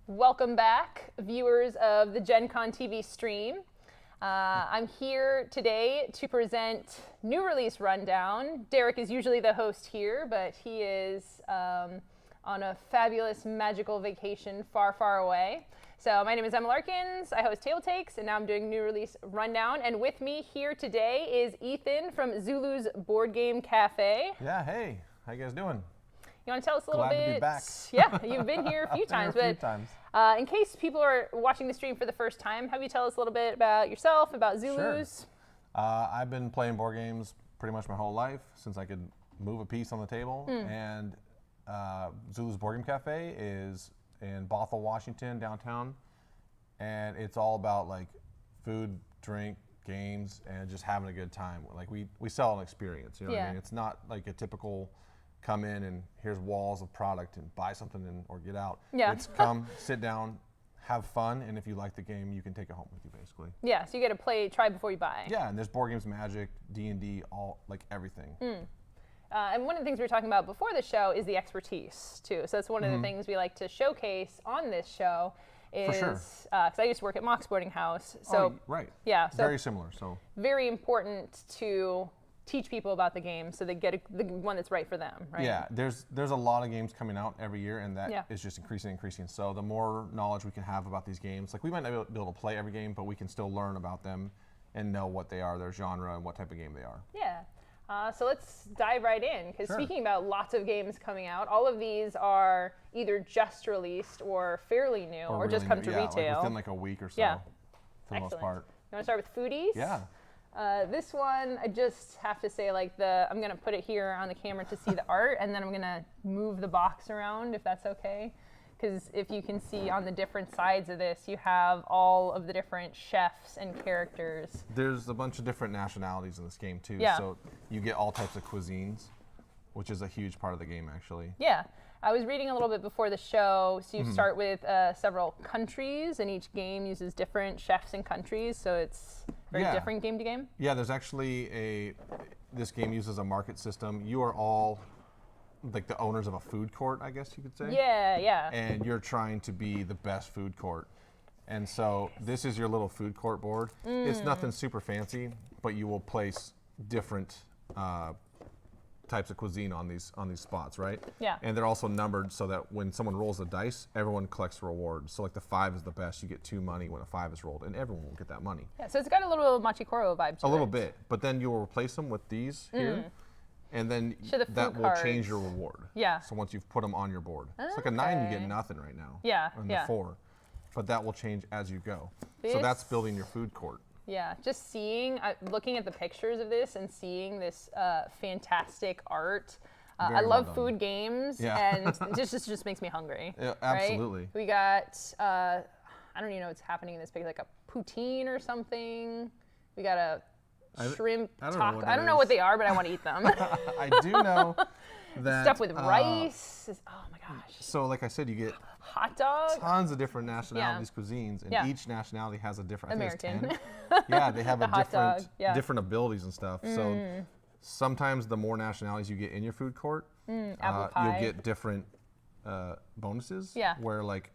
Welcome back, viewers of the Gen Con TV stream. I'm here today to present new release rundown. Derek is usually the host here, but he is on a fabulous, magical vacation far, far away. So my name is Emma Larkins. I host Table Takes, and now I'm doing new release rundown. And with me here today is Ethan from Zulu's Board Game Cafe. Yeah, hey, how you guys doing? You want to tell us a little bit? Glad to be back. Yeah, you've been here a few times. In case people are watching the stream for the first time, have you tell us a little bit about yourself, about Zulus? Sure. I've been playing board games pretty much my whole life since I could move a piece on the table. And Zulu's Board Game Cafe is in Bothell, Washington, downtown. And it's all about like food, drink, games, and just having a good time. Like we sell an experience, you know what I mean? It's not like a typical come in and here's walls of product and buy something or get out. Yeah. It's come, sit down, have fun, and if you like the game, you can take it home with you, basically. Yeah, so you got to try before you buy. Yeah, and there's board games, Magic, D&D, all like everything. And one of the things we were talking about before the show is the expertise too. So that's one of the things we like to showcase on this show. Is because I used to work at Mox Boarding House. So right. Yeah. So very similar. So very important to teach people about the game so they get the one that's right for them, right? Yeah, there's a lot of games coming out every year, and that is just increasing. So the more knowledge we can have about these games, like we might not be able to play every game, but we can still learn about them and know what they are, their genre, and what type of game they are. Yeah. So let's dive right in, because speaking about lots of games coming out, all of these are either just released or fairly new, or just come to retail. Like within like a week or so, for the most part. You want to start with Foodies? Yeah. This one, I just have to say, like I'm gonna put it here on the camera to see the art, and then I'm gonna move the box around if that's okay. Because if you can see on the different sides of this, you have all of the different chefs and characters. There's a bunch of different nationalities in this game too. Yeah. So you get all types of cuisines, which is a huge part of the game actually. Yeah. I was reading a little bit before the show, so you start with several countries, and each game uses different chefs and countries, so it's very different game to game. Yeah, there's actually this game uses a market system. You are all like the owners of a food court, I guess you could say. Yeah, yeah. And you're trying to be the best food court. And so this is your little food court board. It's nothing super fancy, but you will place different types of cuisine on these spots, right? Yeah. And they're also numbered so that when someone rolls the dice, everyone collects rewards. So like the 5 is the best, you get 2 money when a 5 is rolled, and everyone will get that money. Yeah, so it's got a little Machikoro vibe to it. A little bit, but then you will replace them with these here, and then that will change your reward. Yeah. So once you've put them on your board. It's like a 9, you get nothing right now. Yeah, And the 4. But that will change as you go. So that's building your food court. Yeah, just looking at the pictures of this and seeing this fantastic art. I love food games, and it just makes me hungry. Yeah, absolutely. Right? We got, I don't even know what's happening in this picture, like a poutine or something. We got a shrimp taco. I don't know what they are, but I want to eat them. I do know that. Stuff with rice. Oh my gosh. So like I said, you get hot dog. Tons of different nationalities, cuisines, and each nationality has a different. American. I think it's 10. Yeah, they have different abilities and stuff. So sometimes the more nationalities you get in your food court, apple pie. You'll get different bonuses. Yeah. Where like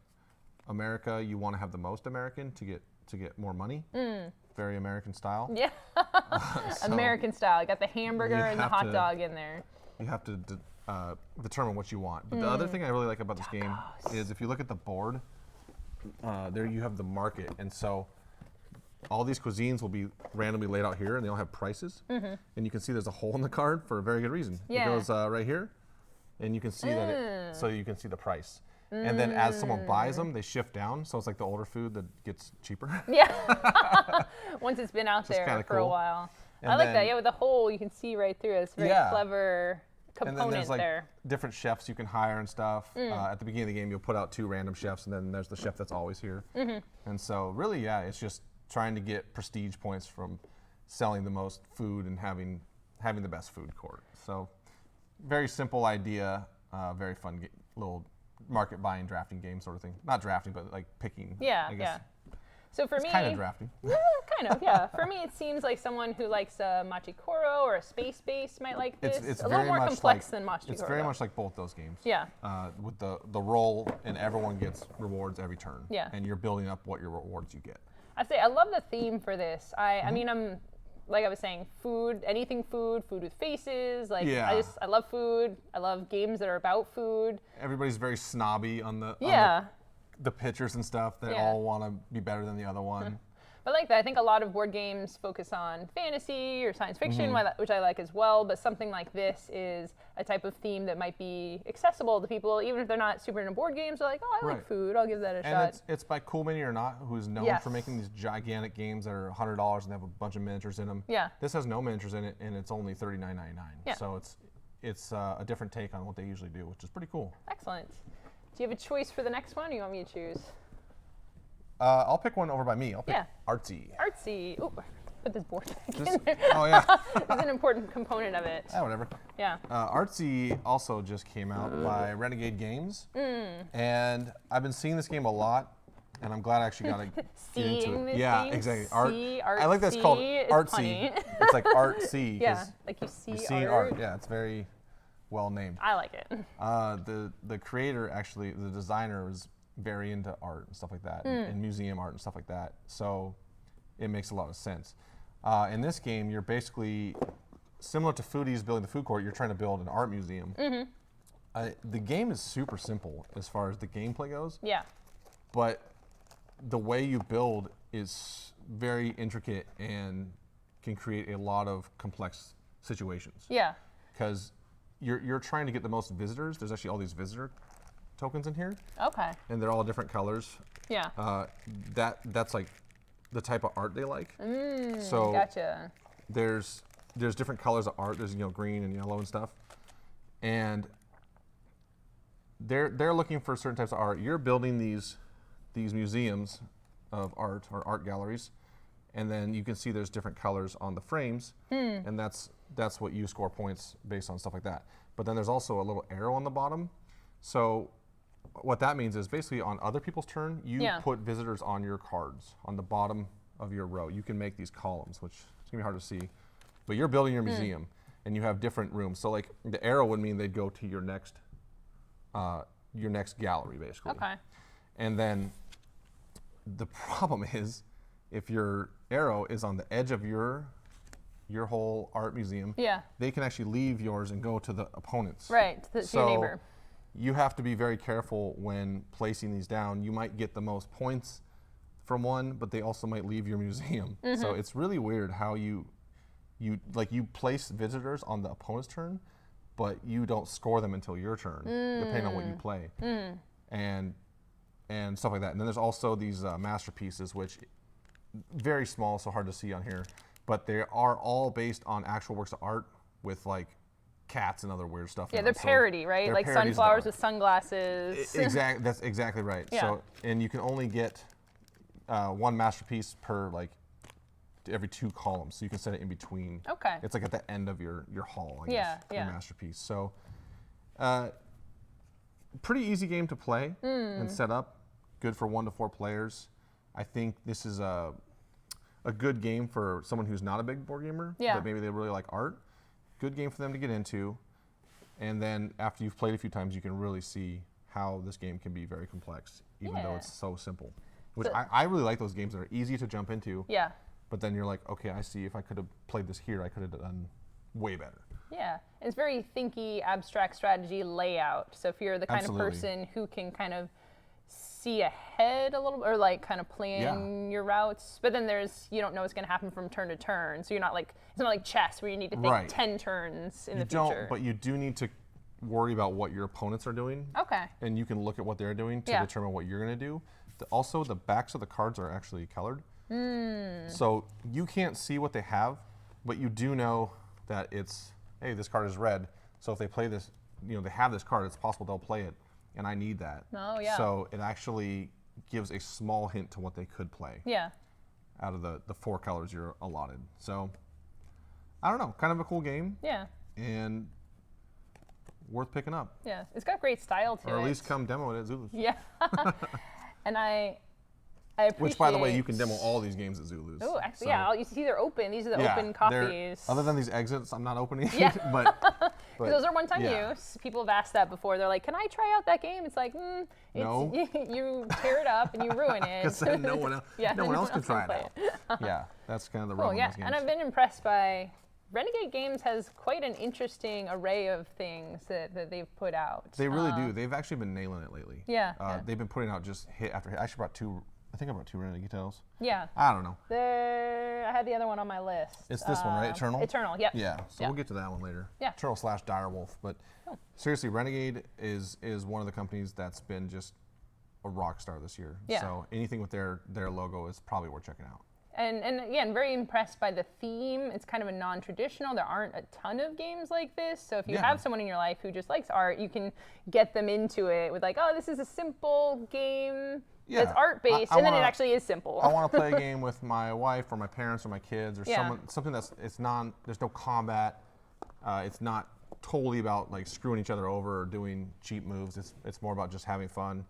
America, you want to have the most American to get more money. Very American style. Yeah. American style. You got the hamburger and the hot dog in there. You have to determine what you want. But the other thing I really like about this game is if you look at the board, there you have the market. And so all these cuisines will be randomly laid out here, and they all have prices. And you can see there's a hole in the card for a very good reason. Yeah. It goes right here, and you can see that so you can see the price. And then as someone buys them, they shift down. So it's like the older food that gets cheaper. Yeah. Once it's been out there for a while. I like that. Yeah, with the hole, you can see right through it. It's a very clever component. And then there's like different chefs you can hire and stuff. At the beginning of the game, you'll put out 2 random chefs, and then there's the chef that's always here. And so really, it's just trying to get prestige points from selling the most food and having the best food court. So very simple idea, very fun little market buying drafting game sort of thing. Not drafting, but like picking. Yeah, I guess. So for me, kind of drafty. yeah, kind of, yeah. For me, it seems like someone who likes a Machikoro or a Space Base might like this. It's a very little more much complex like, than Machikoro. It's very much like both those games. Yeah. With the roll, and everyone gets rewards every turn. Yeah. And you're building up what your rewards you get. I'd say I love the theme for this. I mean, I'm like I was saying, food, anything food with faces. Like Yeah. I love food. I love games that are about food. Everybody's very snobby on the the pictures and stuff. They Yeah. all want to be better than the other one. But like that, I think a lot of board games focus on fantasy or science fiction, which I like as well. But something like this is a type of theme that might be accessible to people, even if they're not super into board games. They're like, oh, I like Right. food. I'll give that a And shot. it's by Cool Mini or Not, who's known Yes. for making these gigantic games that are $100 and have a bunch of miniatures in them. Yeah. This has no miniatures in it, and it's only $39.99. Yeah. So it's a different take on what they usually do, which is pretty cool. Excellent. Do you have a choice for the next one, or you want me to choose? I'll pick one over by me. I'll pick Yeah. ArtSee. ArtSee. Ooh, put this board back This- in there. oh yeah. This is an important component of it. Whatever. Yeah. ArtSee also just came out by Renegade Games, and I've been seeing this game a lot, and I'm glad I actually got to get into Seeing it. this Yeah, game? exactly. See, I like that's called ArtSee is ArtSee. funny. It's like ArtSee. 'cause Yeah, like you you're see seeing art. art. Yeah, it's very well named. I like it. The creator, actually, the designer, was very into art and stuff like that, and museum art and stuff like that. So it makes a lot of sense. In this game, you're basically similar to Foodies building the food court. You're trying to build an art museum. The game is super simple as far as the gameplay goes, Yeah. but the way you build is very intricate and can create a lot of complex situations. Yeah. Because you're trying to get the most visitors. There's actually all these visitor tokens in here, Okay. and they're all different colors. Yeah. That's like the type of art they like. So Gotcha. there's different colors of art. There's green and yellow and stuff, and they're looking for certain types of art. You're building these museums of art or art galleries, and then you can see there's different colors on the frames, and that's what you score points based on, stuff like that. But then there's also a little arrow on the bottom. So what that means is basically on other people's turn, you put visitors on your cards on the bottom of your row. You can make these columns, which is gonna be hard to see, but you're building your museum, and you have different rooms. So like the arrow would mean they'd go to your next gallery, basically. Okay. And then the problem is, if your arrow is on the edge of your whole art museum, they can actually leave yours and go to the opponent's. Right. To your neighbor. You have to be very careful when placing these down. You might get the most points from one, but they also might leave your museum. So it's really weird how you place visitors on the opponent's turn, but you don't score them until your turn, depending on what you play, and stuff like that. And then there's also these masterpieces, which very small, so hard to see on here, but they are all based on actual works of art with like cats and other weird stuff. Yeah, they're parody, right? They're Like parodies of sunflowers art. with sunglasses. Exactly. That's exactly right. Yeah. So, and you can only get one masterpiece per like every 2 columns, so you can set it in between. Okay. It's like at the end of your hall, I Yeah, guess, yeah. your masterpiece. So, pretty easy game to play and set up. Good for 1 to 4 players. I think this is a good game for someone who's not a big board gamer, but maybe they really like art. Good game for them to get into. And then after you've played a few times, you can really see how this game can be very complex, even though it's so simple. Which I really like those games that are easy to jump into. Yeah. But then you're like, okay, I see. If I could have played this here, I could have done way better. Yeah. It's very thinky, abstract strategy layout. So if you're the kind Absolutely. of person who can kind of see ahead a little, or like kind of plan your routes, but then you don't know what's going to happen from turn to turn. So you're not like, it's not like chess where you need to think 10 turns in the future. But you do need to worry about what your opponents are doing. Okay. And you can look at what they're doing to determine what you're going to do. Also, the backs of the cards are actually colored. So you can't see what they have, but you do know that it's, hey, this card is red. So if they play this, they have this card, it's possible they'll play it, and I need that. Oh, yeah. So it actually gives a small hint to what they could play. Yeah. Out of the 4 colors you're allotted. So, I don't know, kind of a cool game. Yeah. And worth picking up. Yeah. It's got great style to it. Or at least come demo it at Zulu's. Yeah. And I I appreciate. Which, by the way, you can demo all these games at Zulu's. Oh, actually, so, yeah. You see, they're open. These are the open copies. Other than these exits, I'm not opening. Yeah. but those are one-time use. People have asked that before. They're like, "Can I try out that game?" It's like, no. You tear it up and you ruin it. Because no one else can try it out. Yeah, that's kind of the rub on those games. And I've been impressed by. Renegade Games has quite an interesting array of things that they've put out. They really do. They've actually been nailing it lately. Yeah, They've been putting out just hit after hit. I actually brought two. I think I brought 2 Renegade titles. Yeah. I don't know. I had the other one on my list. It's this one, right? Eternal? Eternal, yep. Yeah, so we'll get to that one later. Yeah. Eternal / Direwolf. But seriously, Renegade is one of the companies that's been just a rock star this year. Yeah. So anything with their logo is probably worth checking out. And again, very impressed by the theme. It's kind of a non-traditional. There aren't a ton of games like this. So if you have someone in your life who just likes art, you can get them into it with like, oh, this is a simple game that's art-based, and then it actually is simple. I want to play a game with my wife or my parents or my kids or something that's there's no combat. It's not totally about like screwing each other over or doing cheap moves. It's more about just having fun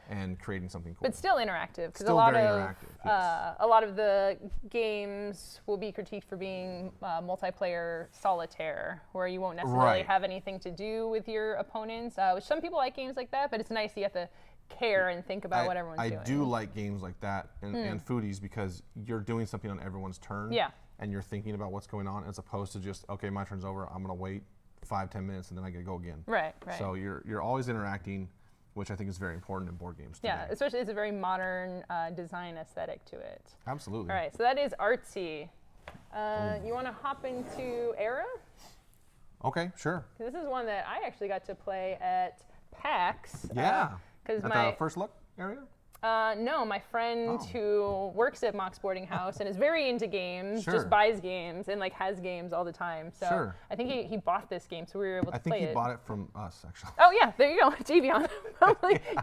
and creating something cool. But still interactive, because a lot of the games will be critiqued for being multiplayer solitaire, where you won't necessarily have anything to do with your opponents. Which some people like games like that, but it's nice you have to care and think about what everyone's doing. I do like games like that and Foodies, because you're doing something on everyone's turn. Yeah. And you're thinking about what's going on, as opposed to just, okay, my turn's over, I'm gonna wait 5-10 minutes and then I gotta go again. Right. So you're always interacting, which I think is very important in board games today. Yeah, especially it's a very modern design aesthetic to it. Absolutely. All right, so that is ArtSee. You want to hop into Era? Okay, sure. This is one that I actually got to play at PAX. Yeah. At the first look area? No, my friend who works at Mox Boarding House and is very into games, just buys games and like has games all the time. So I think he bought this game, so we were able to play it. I think he bought it from us, actually. Oh yeah, there you go, Javion.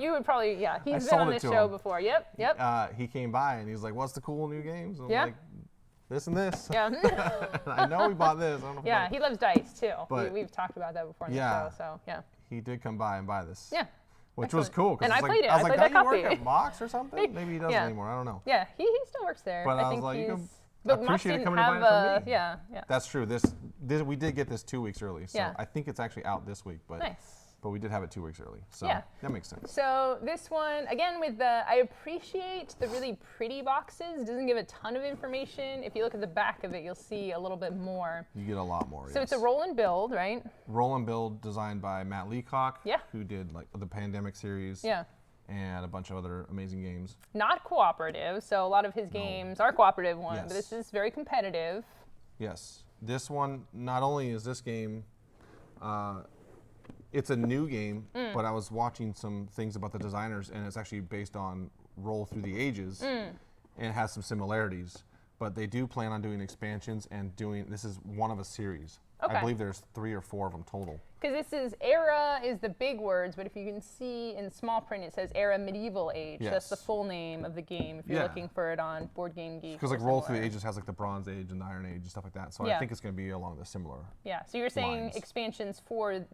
You would probably, he's been on this show before. Yep. He came by and he's like, "What's the cool new games?" I'm yeah. like, this and this. Yeah. I know we bought this. I don't know he loves dice too. But we've talked about that before on the show. So yeah. He did come by and buy this. Yeah. Which was cool. And I played it. I was like, that "Does he copy. work at Mox or something?" Maybe he doesn't anymore. I don't know. Yeah, he still works there. But I think was like, he's. I But Mox appreciate it didn't coming have by from me. Yeah. That's true. This we did get this 2 weeks early, so I think it's actually out this week. But nice. But we did have it 2 weeks early, so that makes sense. So this one, again, I appreciate the really pretty boxes. It doesn't give a ton of information. If you look at the back of it, you'll see a little bit more. You get a lot more. So it's a roll and build, right? Roll and build, designed by Matt Leacock, Yeah. who did like the Pandemic series. Yeah. And a bunch of other amazing games. Not cooperative, so a lot of his games are cooperative ones, Yes. but this is very competitive. Yes. This one, not only is this game, it's a new game, but I was watching some things about the designers, and it's actually based on Roll Through the Ages, and it has some similarities. But they do plan on doing expansions and this is one of a series. Okay. I believe there's 3 or 4 of them total. Because this is Era is the big words, but if you can see in small print, it says Era Medieval Age. Yes. That's the full name of the game if you're looking for it on Board Game Geek. Because like Roll Through the Ages has like the Bronze Age and the Iron Age and stuff like that. So I think it's going to be along the similar Yeah, so you're saying lines. Expansions for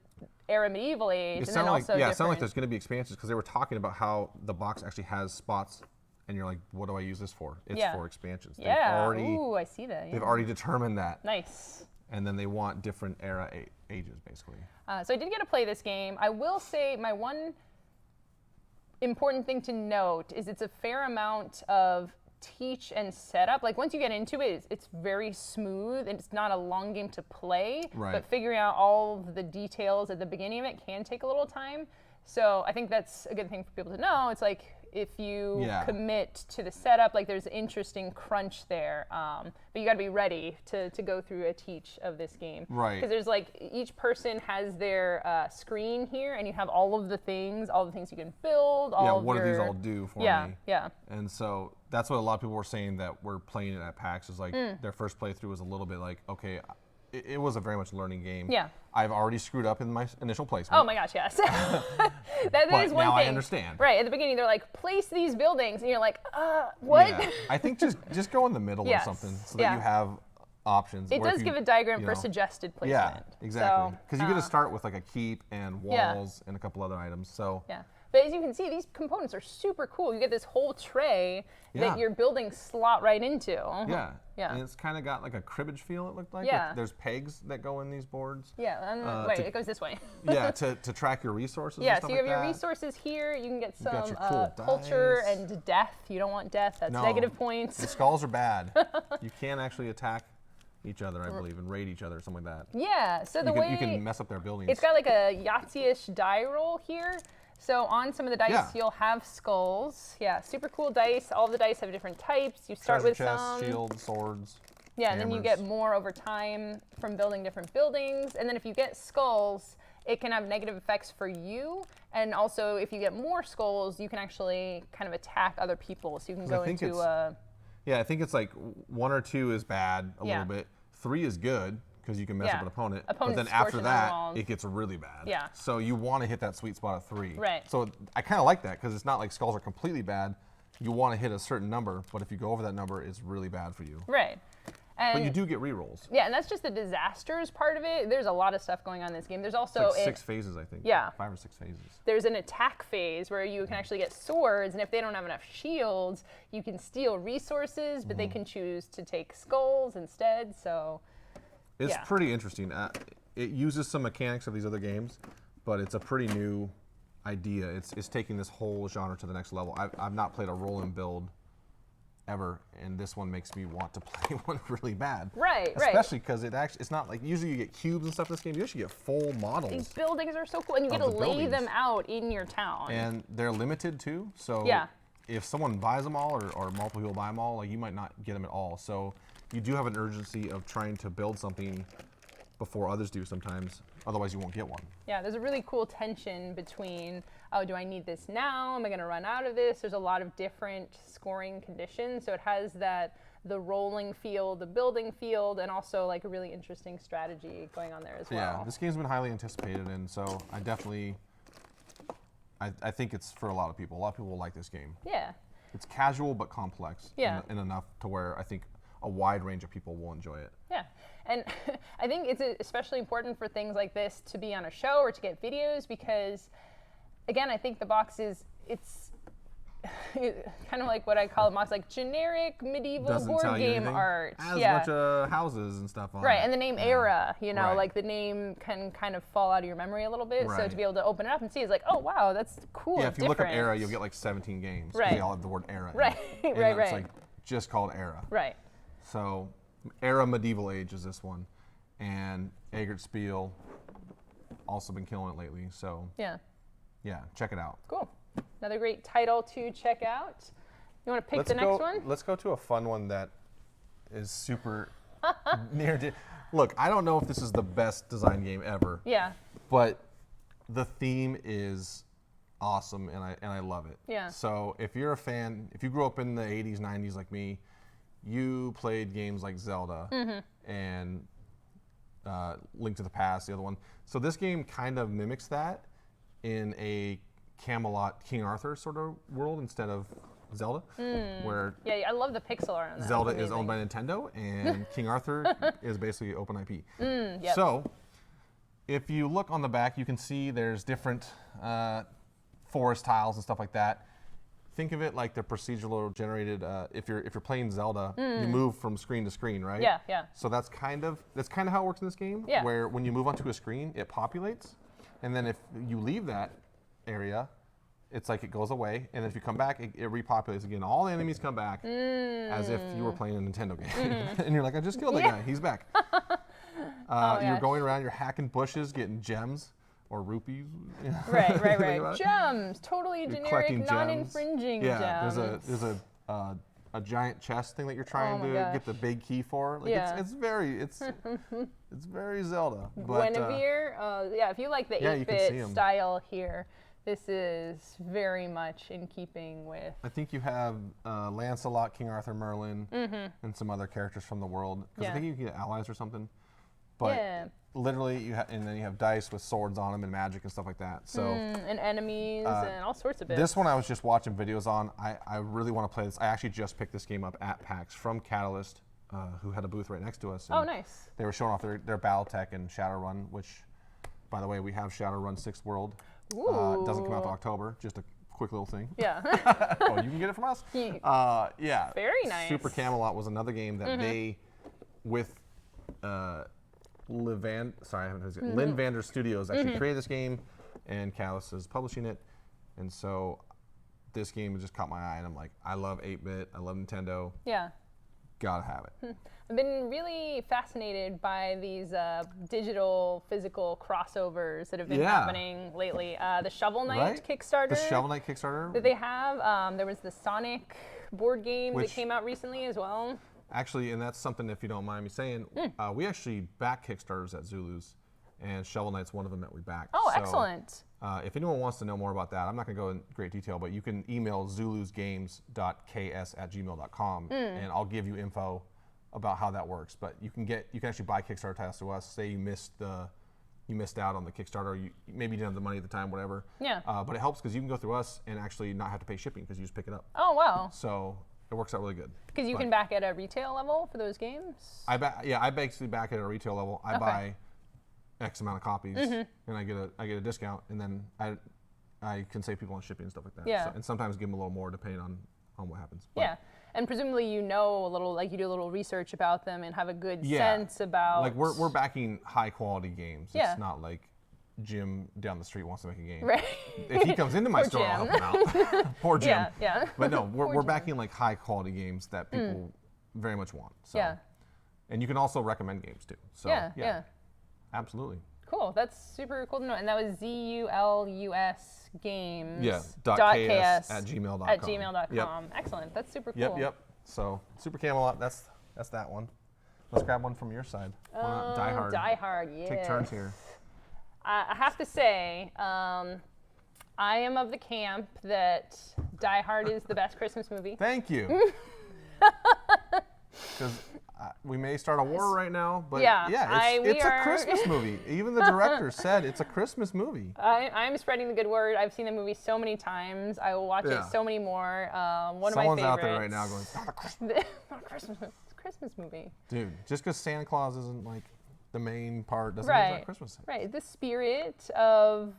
Era Medieval Age, It and then sounded also like, it sounded like different- there's going to be expansions, because they were talking about how the box actually has spots, and you're like, what do I use this for? It's for expansions. Ooh, I see that. They've already determined that. Nice. And then they want different era ages, basically. So I did get to play this game. I will say my one important thing to note is it's a fair amount of teach and setup. Like once you get into it, it's very smooth, and it's not a long game to play. Right. But figuring out all of the details at the beginning of it can take a little time. So I think that's a good thing for people to know. It's like if you commit to the setup, like there's an interesting crunch there. But you got to be ready to go through a teach of this game. Right. Because there's like each person has their screen here, and you have all of the things you can build. What do these all do for me? Yeah. And so that's what a lot of people were saying that were playing it at PAX, is like their first playthrough was a little bit like, okay, it was a very much learning game. Yeah. I've already screwed up in my initial placement. Oh my gosh, yes. that is one now thing. I understand. Right, at the beginning they're like, place these buildings, and you're like, what? Yeah. I think just go in the middle or something, so that you have options. It does give a diagram for suggested placement. Yeah, exactly. Because you get to So, start with like a keep and walls and a couple other items. So yeah. But as you can see, these components are super cool. You get this whole tray that your buildings slot right into. Yeah. Yeah. And it's kind of got like a cribbage feel, it looked like. Yeah. There's pegs that go in these boards. Yeah, wait, it goes this way. Yeah, to track your resources Yeah, and stuff so you have like your that. resources here. You can get some got your cool culture dice. and death. You don't want death. That's No, negative points. The skulls are bad. You can actually attack each other, I believe, and raid each other or something like that. Yeah, so the way You can mess up their buildings. it's got like a Yahtzee-ish die roll here. So on some of the dice, you'll have skulls. Yeah, super cool dice. All the dice have different types. You start Treasure with chests, some. shields, swords. Yeah, and then you hammers. get more over time from building different buildings. And then if you get skulls, it can have negative effects for you. And also, if you get more skulls, you can actually kind of attack other people. So you can go into Yeah, I think it's like 1 or 2 is bad a little bit. 3 is good because you can mess up an opponent. But then after that, it gets really bad. Yeah. So you want to hit that sweet spot of 3. Right. So I kind of like that because it's not like skulls are completely bad. You want to hit a certain number, but if you go over that number, it's really bad for you. Right. And But you do get rerolls. yeah, and that's just the disasters part of it. There's a lot of stuff going on in this game. There's also It's like 6 phases, I think. Yeah. 5 or 6 phases. there's an attack phase where you can actually get swords, and if they don't have enough shields, you can steal resources, but they can choose to take skulls instead. So It's pretty interesting. It uses some mechanics of these other games, but it's a pretty new idea. It's taking this whole genre to the next level. I've not played a roll and build ever, and this one makes me want to play one really bad. Right. Especially because it's not like usually you get cubes and stuff in this game. You actually get full models. These buildings are so cool, and you get to lay them out in your town. And they're limited too, so if someone buys them all or multiple people buy them all, like you might not get them at all. So you do have an urgency of trying to build something before others do sometimes. Otherwise, you won't get one. Yeah, there's a really cool tension between, oh, do I need this now? Am I going to run out of this? There's a lot of different scoring conditions. So it has the rolling field, the building field, and also like a really interesting strategy going on there as well. Yeah, this game's been highly anticipated, and so I definitely, I think it's for a lot of people. A lot of people will like this game. Yeah. It's casual but complex. Yeah. And enough to where I think a wide range of people will enjoy it. Yeah, and I think it's especially important for things like this to be on a show or to get videos because, again, I think the box it's kind of like what I call a box, like generic medieval Doesn't board tell you game anything. art. Has a bunch of houses and stuff on Right, it. and the name era, you know, Right. like the name can kind of fall out of your memory a little bit. So Right. to be able to open it up and see is like, oh wow, that's cool. Yeah, it's if you look up different. era, you'll get like 17 games. 'Cause Right. They all have the word era. in Right, it. And right, It's right. like just called era. Right. So, era medieval age is this one, and Egert Spiel also been killing it lately. So Yeah. yeah, check it out. Cool. Another great title to check out. You want to pick the next one? Let's go to a fun one that is super near to. Look, I don't know if this is the best design game ever. Yeah. But the theme is awesome, and I love it. Yeah. So if you're a fan, if you grew up in the 80s, 90s like me, you played games like Zelda and Link to the Past, the other one. So this game kind of mimics that in a Camelot, King Arthur sort of world instead of Zelda, where Yeah, I love the pixel art on that. Zelda It's is owned amazing. by Nintendo and King Arthur is basically open IP. Yep. So if you look on the back, you can see there's different forest tiles and stuff like that. Think of it like the procedural generated. If you're playing Zelda, you move from screen to screen, right? Yeah, yeah. So that's kind of how it works in this game. Yeah. Where when you move onto a screen, it populates, and then if you leave that area, it's like it goes away, and if you come back, it repopulates again. All the enemies come back as if you were playing a Nintendo game, and you're like, I just killed that guy. He's back. You're going around, you're hacking bushes, getting gems or rupees. Right, Think right. about it. Gems, totally You're generic, collecting gems. non-infringing Yeah, gems. there's a giant chest thing that you're trying my to gosh. get the big key for. Like Yeah. it's very Zelda. But, Guinevere, yeah, if you like the yeah, you can see 8-bit 'em. style here, this is very much in keeping with. I think you have Lancelot, King Arthur, Merlin, and some other characters from the world. Because I Yeah. think you can get allies or something. But Yeah. literally, and then you have dice with swords on them and magic and stuff like that. So And enemies and all sorts of bits. this one I was just watching videos on. I really want to play this. I actually just picked this game up at PAX from Catalyst, who had a booth right next to us. Oh, and nice. They were showing off their Battletech and Shadowrun, which, by the way, we have Shadowrun 6th World. Ooh. It doesn't come out till October. Just a quick little thing. Yeah. Oh, you can get it from us? Yeah. Very nice. Super Camelot was another game that they, with Lynn Vander Studios, actually created this game, and Callus is publishing it. And so this game just caught my eye, and I'm like, I love 8-bit, I love Nintendo. Yeah. Gotta have it. I've been really fascinated by these digital, physical crossovers that have been happening lately. The Shovel Knight Kickstarter. The Shovel Knight Kickstarter. That they have. There was the Sonic board game that came out recently as well. Actually, and that's something, if you don't mind me saying, we actually back Kickstarters at Zulu's, and Shovel Knight's one of them that we backed. Oh, so, excellent. If anyone wants to know more about that, I'm not going to go in great detail, but you can email zulusgames.ks@gmail.com, and I'll give you info about how that works. But you can actually buy Kickstarter titles to us. Say you missed out on the Kickstarter, you maybe didn't have the money at the time, whatever. Yeah. But it helps because you can go through us and actually not have to pay shipping because you just pick it up. Oh, wow. So it works out really good. Because you can back at a retail level for those games? I basically back at a retail level. I buy X amount of copies, and I get a discount, and then I can save people on shipping and stuff like that. Yeah. So, and sometimes give them a little more depending on what happens. But yeah. And presumably you know a little, like you do a little research about them and have a good sense about... Like we're backing high quality games. Yeah. It's not like Jim down the street wants to make a game. Right. If he comes into my store, I'll help him out. Poor Jim. Yeah. But no, we're backing like high quality games that people very much want. So. Yeah. And you can also recommend games too. So yeah. Absolutely. Cool. That's super cool to know. And that was ZULUS games. Yeah. .ks at gmail.com. At gmail.com. Yep. Excellent. That's super cool. Yep. So Super Camelot. That's that one. Let's grab one from your side. Die Hard. Die Hard. Yeah. Take turns here. I have to say, I am of the camp that Die Hard is the best Christmas movie. Thank you. Because we may start a war right now, but it's a Christmas movie. Even the director said it's a Christmas movie. I'm spreading the good word. I've seen the movie so many times. I will watch it so many more. One Someone's of my favorites. out there right now going, it's not a Christmas movie. Not a Christmas movie. It's a Christmas movie. Dude, just because Santa Claus isn't like the main part doesn't mean it's not Christmas. Right. The spirit of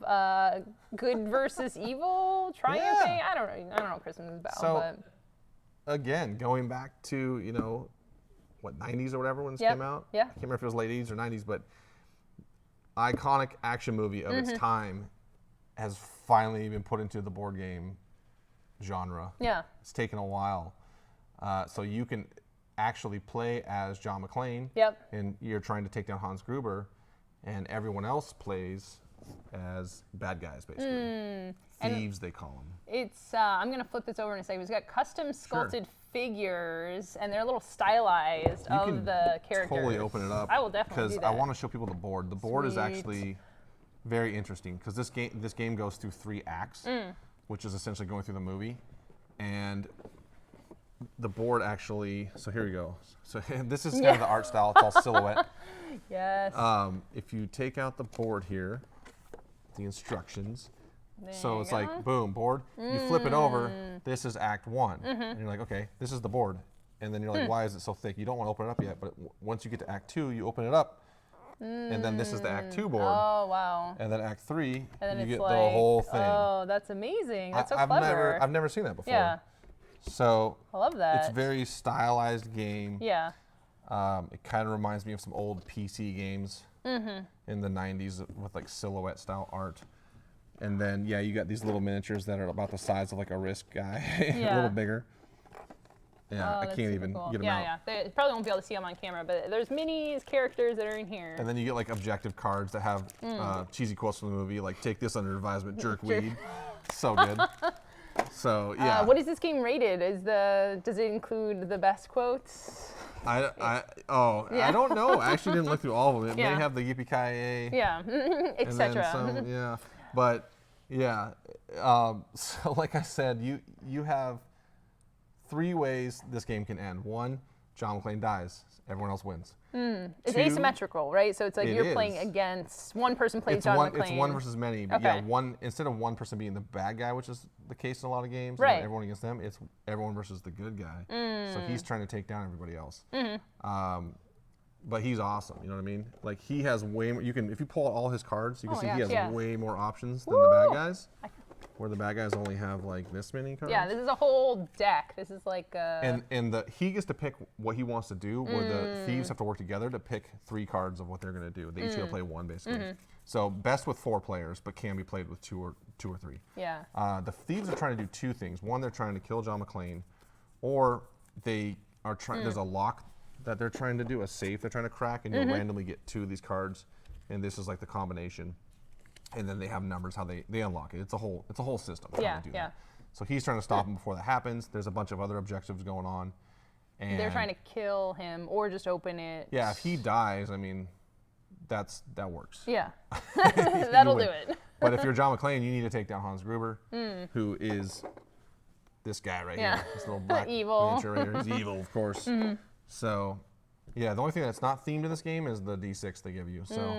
good versus evil triumphing. I don't know what Christmas is about. So, again, going back to, what, 90s or whatever when this came out? Yeah. I can't remember if it was late 80s or 90s, but iconic action movie of its time has finally been put into the board game genre. Yeah. It's taken a while. So you can actually play as John McClane. Yep. And you're trying to take down Hans Gruber, and everyone else plays as bad guys, basically. Thieves, they call them. It's, I'm going to flip this over in a second. It's got custom sculpted figures, and they're a little stylized of the characters. Totally open it up. I will definitely do that. Because I want to show people the board. The board is actually very interesting, because this game goes through 3 acts, which is essentially going through the movie. And the board actually, so here we go. So this is kind of the art style. It's all silhouette. Yes. If you take out the board here, the instructions. So it's like, boom, board. You flip it over. This is Act 1. And you're like, okay, this is the board. And then you're like, why is it so thick? You don't want to open it up yet. But once you get to Act 2, you open it up. And then this is the Act 2 board. Oh, wow. And then Act 3, and then you get like, the whole thing. Oh, that's amazing. That's so clever. I've never seen that before. Yeah. So I love that. It's a very stylized game. Yeah. It kind of reminds me of some old PC games in the 90s with like silhouette style art. And then, you got these little miniatures that are about the size of like a Risk guy, a little bigger. Yeah, I can't even get them out. Yeah. They probably won't be able to see them on camera, but there's minis, characters that are in here. And then you get like objective cards that have cheesy quotes from the movie, like take this under advisement, jerkweed. So good. So yeah. What is this game rated? Does it include the best quotes? I don't know. I actually didn't look through all of them. It may have the yippee-ki-yay. Yeah, etc. Yeah, but yeah. So like I said, you have 3 ways this game can end. 1, John McClane dies. Everyone else wins. It's asymmetrical, right? So it's like you're playing against one person plays John McClane. It's 1 versus many. But instead of one person being the bad guy, which is the case in a lot of games, everyone against them, it's everyone versus the good guy. So he's trying to take down everybody else. but he's awesome. You know what I mean? Like he has way more. You can, if you pull out all his cards, you can see he has way more options than the bad guys. Where the bad guys only have like this many cards. Yeah, this is a whole deck. This is like and he gets to pick what he wants to do, or the thieves have to work together to pick 3 cards of what they're going to do. They each get to play 1 basically. So best with 4 players, but can be played with 2 or 3. Yeah. The thieves are trying to do 2 things. One, they're trying to kill John McClane, or they are trying. There's a lock that they're trying to do, a safe they're trying to crack, and you'll randomly get 2 of these cards, and this is like the combination. And then they have numbers how they unlock it. It's a whole system. Yeah, to do that. So he's trying to stop him before that happens. There's a bunch of other objectives going on. And they're trying to kill him or just open it. Yeah, if he dies, I mean, that works. Yeah, that'll do it. But if you're John McClane, you need to take down Hans Gruber, who is this guy right here. This little black miniature right here. He's evil, of course. So, yeah, the only thing that's not themed in this game is the D6 they give you. So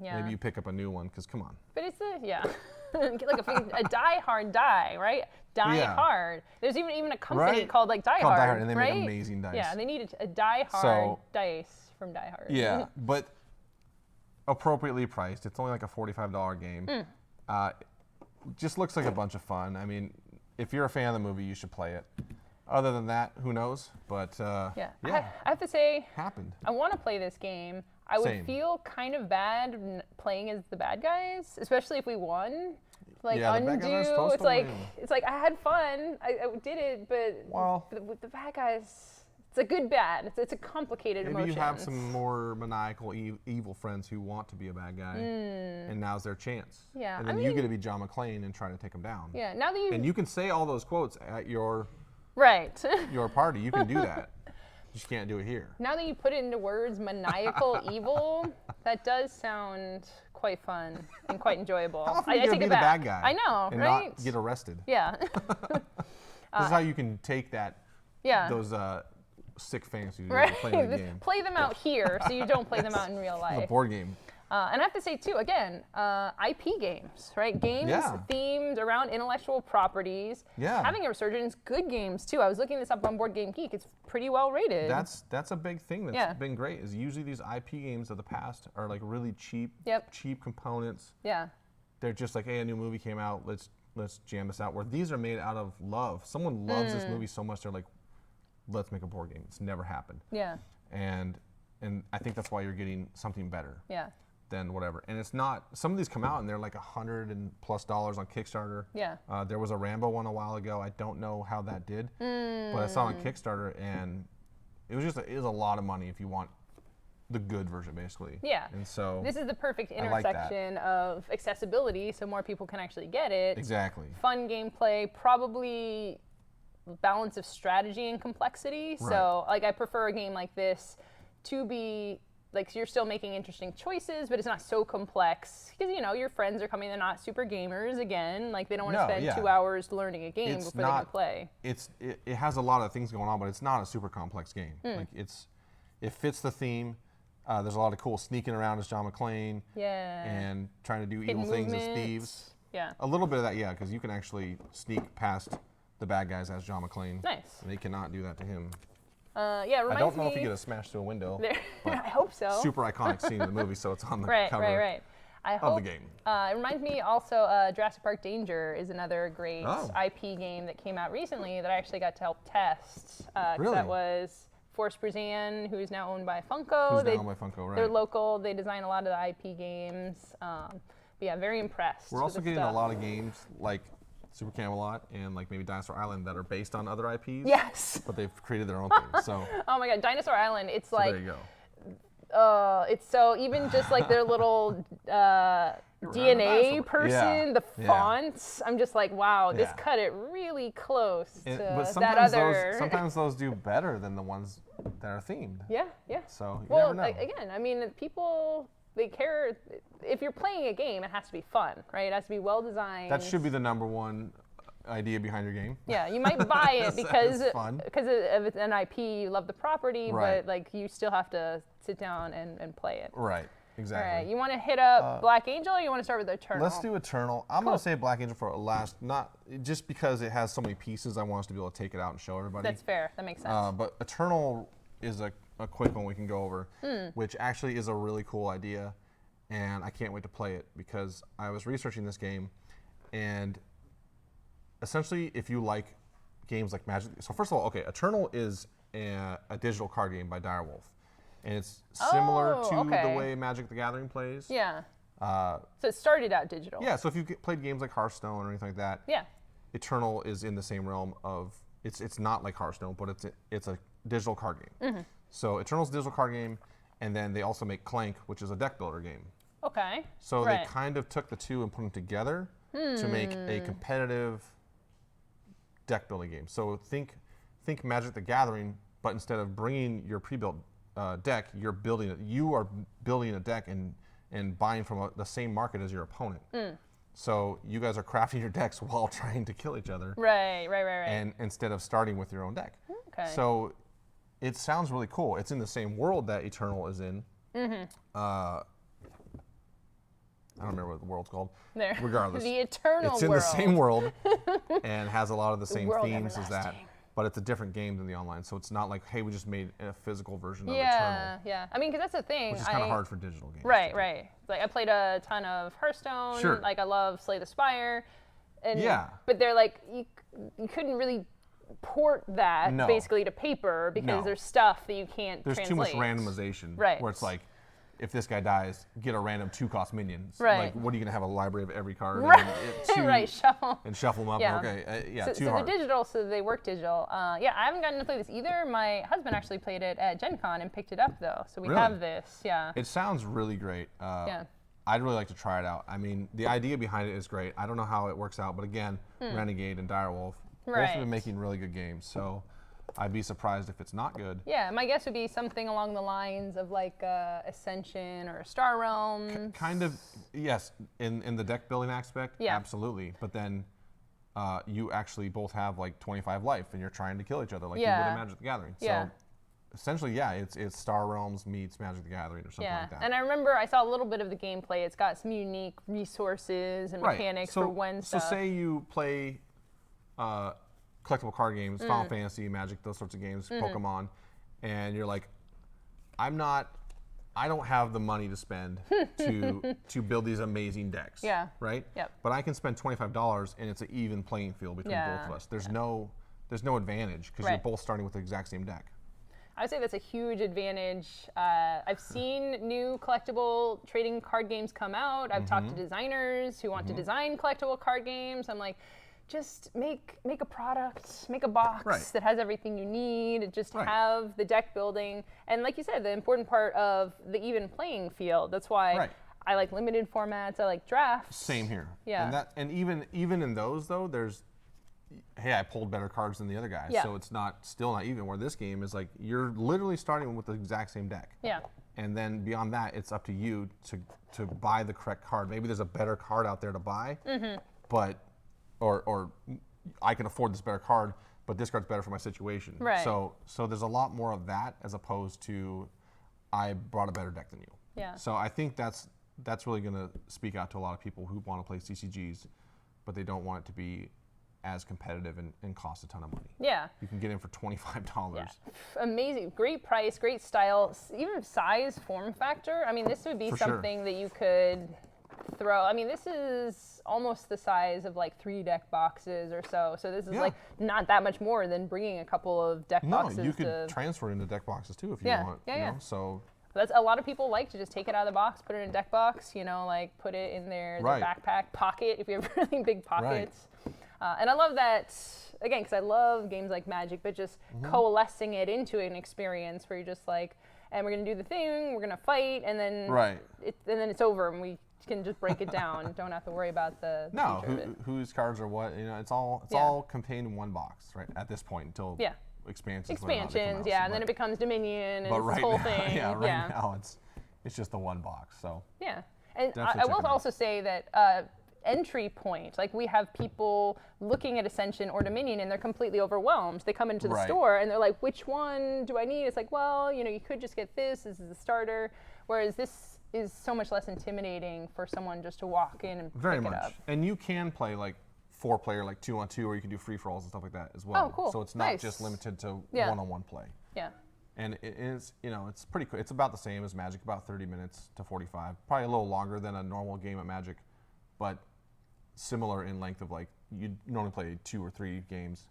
maybe you pick up a new one, because come on. But it's like a Die Hard die, right? Die Hard. There's even a company called like Die Hard, and they make amazing dice. Yeah, they needed a Die Hard dice from Die Hard. Yeah, but appropriately priced. It's only like a $45 game. Just looks like a bunch of fun. I mean, if you're a fan of the movie, you should play it. Other than that, who knows? But I have to say, happened. I want to play this game. I would feel kind of bad playing as the bad guys, especially if we won. Like undo. It's like I had fun. I did it, but with the bad guys, it's a good bad. It's a complicated emotion. Maybe you have some more maniacal, evil friends who want to be a bad guy, and now's their chance. Yeah, and then you get to be John McClane and try to take him down. Yeah, now that and you can say all those quotes at your your party. You can do that. You just can't do it here. Now that you put it into words, maniacal evil, that does sound quite fun and quite enjoyable. How often are you going to be the bad guy? I know, and right? not get arrested. Yeah. This is how you can take those sick fantasies you're playing in the game. Play them out here so you don't play them out in real life. The board game. And I have to say, too, again, IP games, right? Games themed around intellectual properties. Yeah. Having a resurgence, good games, too. I was looking this up on Board Game Geek. It's pretty well rated. That's a big thing that's been great, is usually these IP games of the past are like really cheap, cheap components. Yeah. They're just like, hey, a new movie came out, let's jam this out. Where these are made out of love. Someone loves this movie so much, they're like, let's make a board game. It's never happened. Yeah. And I think that's why you're getting something better. Yeah. Than whatever. And it's not, some of these come out and they're like $100+ on Kickstarter. Yeah. There was a Rambo one a while ago. I don't know how that did, but I saw it on Kickstarter, and it was a lot of money if you want the good version, basically. Yeah. And so this is the perfect intersection of accessibility, so more people can actually get it. Exactly. Fun gameplay, probably balance of strategy and complexity. Right. So like I prefer a game like this to be like, you're still making interesting choices, but it's not so complex. Because, your friends are coming, they're not super gamers, again. Like, they don't want to spend 2 hours learning a game before they can play. It has a lot of things going on, but it's not a super complex game. Like, it fits the theme. There's a lot of cool sneaking around as John McClane. Yeah. And trying to do Hidden evil things as movements. thieves. Yeah. A little bit of that, yeah, because you can actually sneak past the bad guys as John McClane. Nice. And they cannot do that to him. It reminds me. I don't know if you get a smash through a window. I hope so. Super iconic scene in the movie, so it's on the cover of the game. It reminds me also, Jurassic Park Danger is another great IP game that came out recently that I actually got to help test. Really? That was Forrest Brazan, who's now owned by Funko. They're local. They design a lot of the IP games. But yeah, very impressed. We're also getting a lot of games like Super Camelot and like maybe Dinosaur Island that are based on other IPs. Yes. But they've created their own thing. So. Oh my God, Dinosaur Island! It's like. There you go. It's so even just like their little DNA person, the fonts. I'm just like, wow, this cut it really close to that other. Sometimes those do better than the ones that are themed. Yeah, yeah. So you never know. Again, I mean, people. They care. If you're playing a game, it has to be fun, right? It has to be well designed. That should be the number one idea behind your game. Yeah, you might buy it because it's an IP, you love the property, right. but like you still have to sit down and play it. Right, exactly. All right, you want to hit up Black Angel, or you want to start with Eternal? Let's do Eternal. I'm going to say Black Angel for last, not just because it has so many pieces. I want us to be able to take it out and show everybody. That's fair. That makes sense. But Eternal is a a quick one we can go over, which actually is a really cool idea, and I can't wait to play it because I was researching this game, and essentially, if you like games like Magic, so first of all, okay, Eternal is a digital card game by Direwolf, and it's similar to the way Magic the Gathering plays. Yeah. So it started out digital. Yeah. So if you played games like Hearthstone or anything like that, yeah, Eternal is in the same realm of it's not like Hearthstone, but it's a digital card game. So Eternal's a digital card game, and then they also make Clank, which is a deck builder game. Okay. So they kind of took the two and put them together to make a competitive deck building game. So think Magic the Gathering, but instead of bringing your pre-built deck, you are building a deck and buying from the same market as your opponent. So you guys are crafting your decks while trying to kill each other. Right. And instead of starting with your own deck. Okay. So it sounds really cool. It's in the same world that Eternal is in. I don't remember what the world's called. There. Regardless. The Eternal It's in world. the same world and has a lot of the same world themes as that. everlasting. But it's a different game than the online. So it's not like, hey, we just made a physical version of Yeah, Eternal. yeah. I mean, because that's the thing. Which is kind of hard for digital games. Right. Like I played a ton of Hearthstone. Sure. Like I love Slay the Spire. And, Yeah. But they're like, you couldn't really port that No. basically to paper because No. there's stuff that you can't There's translate. too much randomization. Right. Where it's like, if this guy dies, get a random 2-cost minions. Right. Like, what are you going to have a library of every card? Right. And Right, shuffle. And shuffle them up. Yeah. Okay. So too they're hard. digital, so they work digital. Yeah, I haven't gotten to play this either. My husband actually played it at Gen Con and picked it up, though. So we Really? have this, yeah. It sounds really great. Yeah. I'd really like to try it out. I mean, the idea behind it is great. I don't know how it works out, but again, Renegade and Direwolf both have Right. been making really good games. So I'd be surprised if it's not good. Yeah, my guess would be something along the lines of like Ascension or Star Realms. Kind of, yes, in the deck building aspect, Yeah. absolutely. But then you actually both have like 25 life, and you're trying to kill each other like you would Yeah. in Magic the Gathering. Yeah. So essentially, yeah, it's Star Realms meets Magic the Gathering or something Yeah, like that. and I remember I saw a little bit of the gameplay. It's got some unique resources and mechanics for when so stuff. say you play collectible card games, Final Fantasy, Magic, those sorts of games, Pokemon, and you're like, I don't have the money to spend to build these amazing decks. Yeah. Right? Yep. But I can spend $25 and it's an even playing field between both of us. There's no advantage because you're Right. both starting with the exact same deck. I would say that's a huge advantage. I've seen new collectible trading card games come out. I've talked to designers who want to design collectible card games. I'm like, just make a product, make a box Right. that has everything you need. Just Right. have the deck building, and like you said, the important part of the even playing field. That's why Right. I like limited formats. I like drafts. Same here. Yeah. And even in those though, there's, hey, I pulled better cards than the other guy, Yeah. so it's still not even. Where this game is like you're literally starting with the exact same deck. Yeah. And then beyond that, it's up to you to buy the correct card. Maybe there's a better card out there to buy, but or I can afford this better card, but this card's better for my situation. Right. So there's a lot more of that as opposed to I brought a better deck than you. Yeah. So I think that's really going to speak out to a lot of people who want to play CCGs, but they don't want it to be as competitive and cost a ton of money. Yeah. You can get in for $25. Yeah. Amazing, great price, great style, even size, form factor. I mean, this would be For sure. something that you could throw. I mean, this is almost the size of like 3 deck boxes or so. So this is Yeah. like not that much more than bringing a couple of deck No, boxes. you could to, transfer into deck boxes too if you Yeah, want. yeah, you yeah. know? So that's a lot of people like to just take it out of the box, put it in a deck box. You know, like put it in their Right. backpack pocket if you have really big pockets. And I love that, again, because I love games like Magic, but just coalescing it into an experience where you're just like, and we're going to do the thing, we're going to fight, and then Right. and then it's over, and we can just break it down. Don't have to worry about the no, future of it. whose cards are what? You know, it's all Yeah. all contained in one box, right? At this point, until Yeah. expansions. whether or not they come Expansions, out. yeah, So, and then it becomes Dominion, and but it's right this whole now, thing. yeah, right now it's just the one box. So Yeah, and Definitely I check will it out. also say that entry point, like we have people looking at Ascension or Dominion and they're completely overwhelmed. They come into the Right. store and they're like, which one do I need? It's like, well, you know, you could just get this. This is the starter. Whereas this is so much less intimidating for someone just to walk in and very pick it much. up. And you can play like 4-player, like 2-on-2, or you can do free for alls and stuff like that as well. Oh, cool. So it's not Nice. just limited to Yeah. one-on-one play. Yeah. And it's, you know, it's pretty quick. It's about the same as Magic, about 30 minutes to 45. Probably a little longer than a normal game of Magic, but similar in length of like, you normally play 2 or 3 games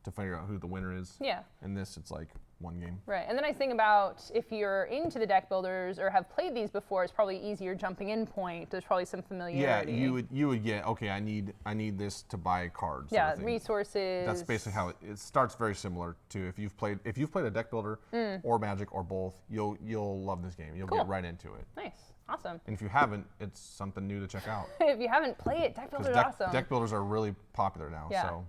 to figure out who the winner is. Yeah. In this, it's like 1 game. Right, and the nice thing about if you're into the deck builders or have played these before, it's probably easier jumping in point. There's probably some familiarity. Yeah, you would get, okay, I need this to buy cards. Yeah, resources. That's basically how it starts. Very similar to if you've played a deck builder or Magic or both, you'll love this game. You'll get right into it. Nice, awesome. And if you haven't, it's something new to check out. If you haven't played it, deck builders are awesome. Deck builders are really popular now. Yeah. So.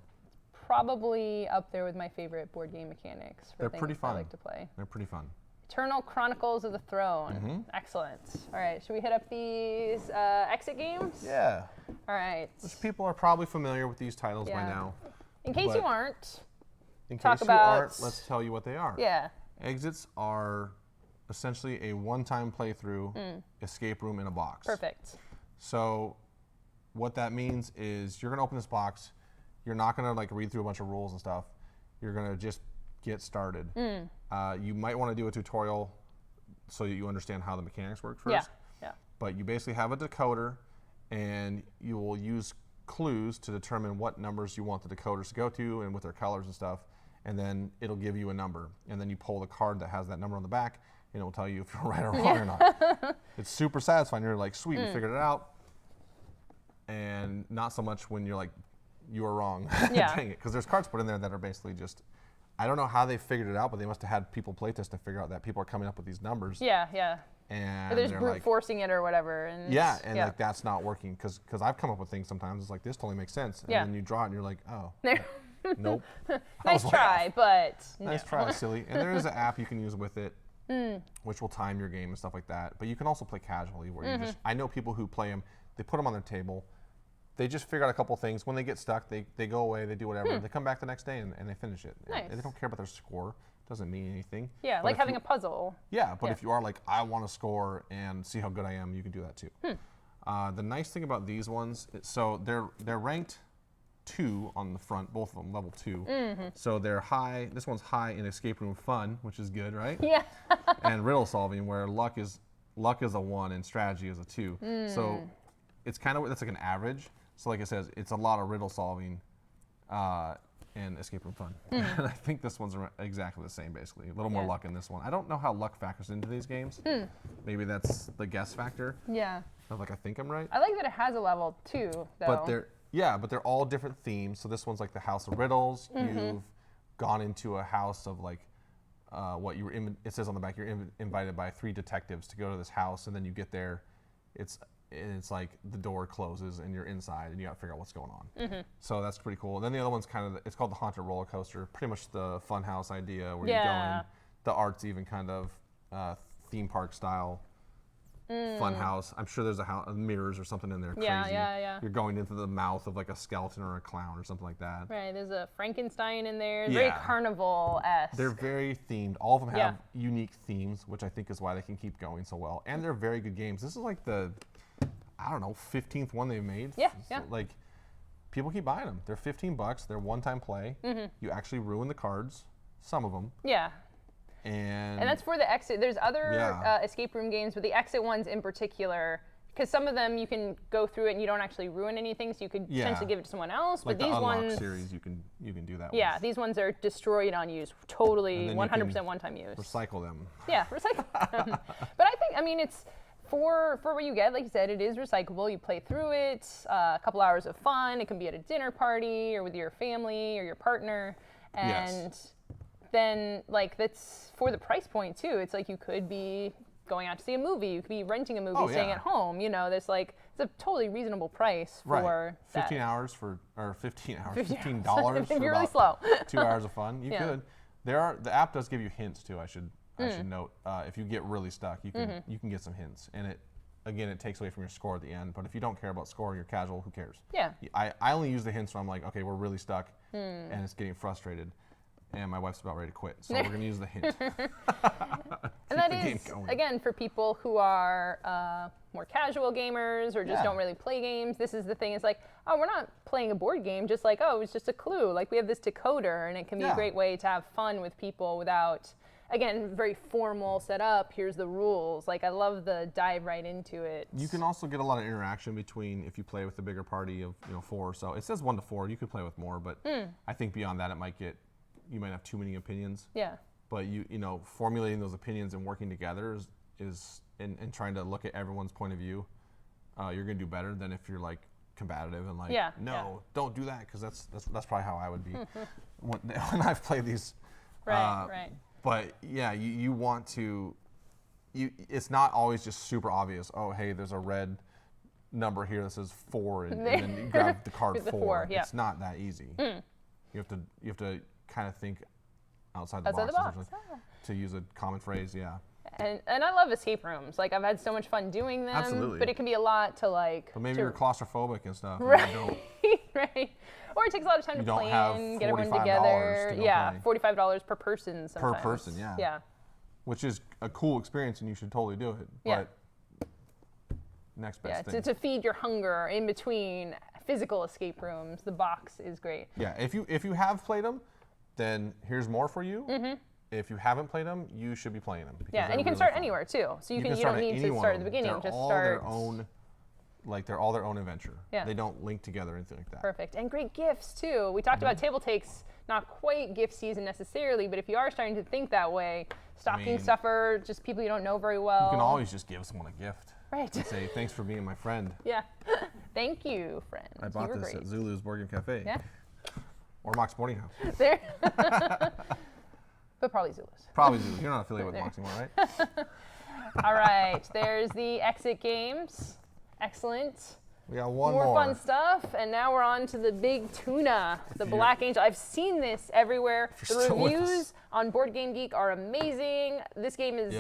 Probably up there with my favorite board game mechanics for They're things pretty fun. I like to play. They're pretty fun. Eternal Chronicles of the Throne. Excellent. All right, should we hit up these exit games? Yeah. All right. Which people are probably familiar with these titles by now. In case you aren't, in case you aren't, let's tell you what they are. Yeah. Exits are essentially a one-time playthrough escape room in a box. Perfect. So what that means is you're going to open this box. You're not going to like read through a bunch of rules and stuff. You're going to just get started. You might want to do a tutorial so that you understand how the mechanics work first. Yeah. But you basically have a decoder, and you will use clues to determine what numbers you want the decoders to go to and with their colors and stuff. And then it'll give you a number. And then you pull the card that has that number on the back, and it will tell you if you're right or wrong or not. It's super satisfying. You're like, sweet, we figured it out. And not so much when you're like, you were wrong. Yeah. Dang it. Because there's cards put in there that are basically just, I don't know how they figured it out, but they must have had people playtest to figure out that people are coming up with these numbers. Yeah. And or they're brute like, forcing it or whatever. And like that's not working. Because I've come up with things sometimes, it's like, this totally makes sense. And then you draw it and you're like, oh, nope. Nice try, but Nice try, silly. And there is an app you can use with it, which will time your game and stuff like that. But you can also play casually, where you just, I know people who play them, they put them on their table, they just figure out a couple things. When they get stuck, they go away, they do whatever. They come back the next day and they finish it. Nice. And they don't care about their score. Doesn't mean anything. Yeah, but like having a puzzle. Yeah, but if you are like, I want to score and see how good I am, you can do that too. The nice thing about these ones, so they're ranked 2 on the front, both of them level 2. So they're high. This one's high in escape room fun, which is good, right? Yeah. And riddle solving, where luck is a 1 and strategy is a 2. So it's kind of, that's like an average. So like it says, it's a lot of riddle solving and escape room fun. And I think this one's exactly the same, basically. A little more luck in this one. I don't know how luck factors into these games. Maybe that's the guess factor. Yeah. I was like, I think I'm right. I like that it has a level 2, though. But they're all different themes. So this one's like the House of Riddles. You've gone into a house of like, it says on the back, you're invited by 3 detectives to go to this house, and then you get there, it's like the door closes and you're inside and you got to figure out what's going on. So that's pretty cool. And then the other one's kind of, it's called the Haunted Roller Coaster, pretty much the fun house idea where you go in. The art's even kind of theme park style fun house. I'm sure there's mirrors or something in there crazy. Yeah. You're going into the mouth of like a skeleton or a clown or something like that. Right, there's a Frankenstein in there. Very carnival-esque. They're very themed. All of them have unique themes, which I think is why they can keep going so well. And they're very good games. This is like the, I don't know, 15th one they've made. Yeah. Like, people keep buying them. They're $15. They're one-time play. You actually ruin the cards, some of them. Yeah. And that's for the exit. There's other escape room games, but the exit ones in particular, because some of them you can go through it and you don't actually ruin anything, so you could potentially give it to someone else. Like but these the Unlock ones, series, you can do that. Yeah, these ones are destroyed on use, totally 100% one-time use. Recycle them. Yeah, recycle them. But I think it's for what you get. Like you said, it is recyclable. You play through it, a couple hours of fun. It can be at a dinner party or with your family or your partner, and then like that's for the price point too. It's like you could be going out to see a movie, you could be renting a movie, staying at home. You know, there's like it's a totally reasonable price for that. $15 for if you're really slow. 2 hours of fun. You could. The app does give you hints too. I should note if you get really stuck, you can get some hints, and it takes away from your score at the end. But if you don't care about score, you're casual. Who cares? Yeah. I only use the hints when I'm like, okay, we're really stuck, and it's getting frustrated. And my wife's about ready to quit, so we're going to use the hint. And that is, again, for people who are more casual gamers or just don't really play games, this is the thing. It's like, oh, we're not playing a board game, just like, oh, it's just a clue. Like, we have this decoder, and it can be a great way to have fun with people without, again, very formal setup. Here's the rules. Like, I love the dive right into it. You can also get a lot of interaction between if you play with a bigger party of 4 or so. It says 1 to 4. You could play with more, but I think beyond that, you might have too many opinions. Yeah. But formulating those opinions and working together is and trying to look at everyone's point of view. You're gonna do better than if you're like combative and like, don't do that, because that's probably how I would be when I've played these. Right. But yeah, you want to. It's not always just super obvious. Oh, hey, there's a red number here that says 4, and then you grab the card 4. It's not that easy. You have to kind of think outside the box. To use a common phrase, yeah. And I love escape rooms. Like, I've had so much fun doing them. Absolutely. But it can be a lot to like. But maybe you're claustrophobic and stuff. Right. And you don't, right. Or it takes a lot of time to don't plan, have get everyone $45 together. to go Yeah, play. $45 per person sometimes. Per person, yeah. Yeah. Which is a cool experience, and you should totally do it. Yeah. But next best thing. To feed your hunger in between physical escape rooms, the box is great. Yeah, if you have played them, then here's more for you. If you haven't played them, you should be playing them. Yeah, and you can start anywhere too. So you don't need to start at the beginning. They're just all start. Their own, they're all their own adventure. Yeah. They don't link together or anything like that. Perfect. And great gifts too. We talked about table takes, not quite gift season necessarily, but if you are starting to think that way, stocking stuffer, just people you don't know very well. You can always just give someone a gift. Right. And say, thanks for being my friend. Yeah. Thank you, friend. I bought this at Zulu's Board Game Cafe. Yeah. Or Mox Boarding House. There. But probably Zulu's. Probably Zulu's. You're not affiliated with Mox anymore, right? All right. There's the exit games. Excellent. We got one More more. fun stuff, and now we're on to the big tuna, the Black Angel. I've seen this everywhere. The reviews on Board Game Geek are amazing. This game is